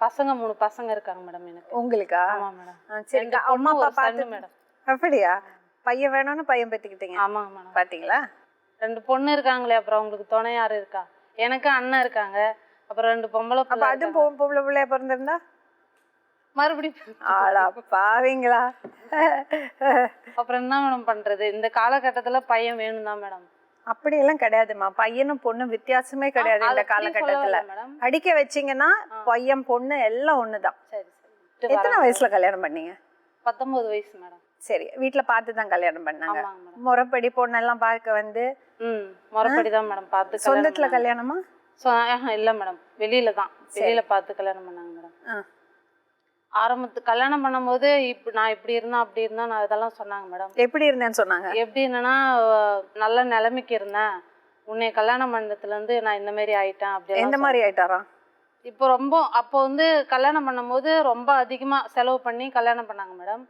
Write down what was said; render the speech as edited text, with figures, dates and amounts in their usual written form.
பசங்க 3 பசங்க இருக்காங்க மேடம் எனக்கு. உங்களுக்கா? ஆமா மேடம். சரி, அம்மா அப்பா பார்த்து மேடம். அப்படியா? பையன் வேணும்னு பையன் பெற்றுக்கிட்டீங்க? ஆமாங்க மேடம். பார்த்தீங்களா? 2 பொண்ணு இருக்காங்களே, அப்புறம் உங்களுக்கு துணை யாரு இருக்கா? எனக்கு அண்ணன் இருக்காங்க, அப்புறம் 2 பொம்பளை அப்போ பிள்ளை. அதுவும் பொம்பளை பிள்ளையா பிறந்திருந்தா மறுபடியும் ஆளா பாவீங்களா? அப்புறம் என்ன மேடம் பண்றது? இந்த காலகட்டத்துல பையன் வேணும் தான் மேடம். அப்படியெல்லாம் கிடையாதுமா, பையனும் பொண்ணும் வித்தியாசமே கிடையாது இந்த காலகட்டத்துல. அடிக்க வச்சீங்கன்னா பையன் பொண்ணு எல்லாம் ஒண்ணுதான். சரி சரி. எத்தனை வயசுல கல்யாணம் பண்ணீங்க? 19 வயசு மேடம். சரி, வீட்டுல பார்த்துதான் கல்யாணம் பண்ணாங்க? ஆமாங்க மேடம். முறைப்படி பொண்ணெல்லாம் பார்க்க வந்து? முறைப்படி தான் மேடம் பார்த்து. சொந்தத்துல கல்யாணமா? இல்ல மேடம், வெளியில தான், வெளியில பார்த்து கல்யாணம் பண்ணாங்க மேடம். ஆரம்பத்து கல்யாணம் பண்ணும்போது நான் இப்படி இருந்தேன் அப்படி இருந்தேன் நான் இதெல்லாம் சொன்னாங்க மேடம். எப்படி இருந்தேன்னு சொன்னாங்க? எப்படி என்னன்னா, நல்ல நிலைமைக்கு இருந்தேன், உன்னை கல்யாணம் பண்ணதுல இருந்து நான் இந்த மாதிரி ஆயிட்டேன் அப்படி. எந்த மாதிரி ஆயிட்டாராம்? இப்போ ரொம்ப அப்போ வந்து கல்யாணம் பண்ணும்போது ரொம்ப அதிகமா செலவு பண்ணி கல்யாணம் பண்ணாங்க மேடம்.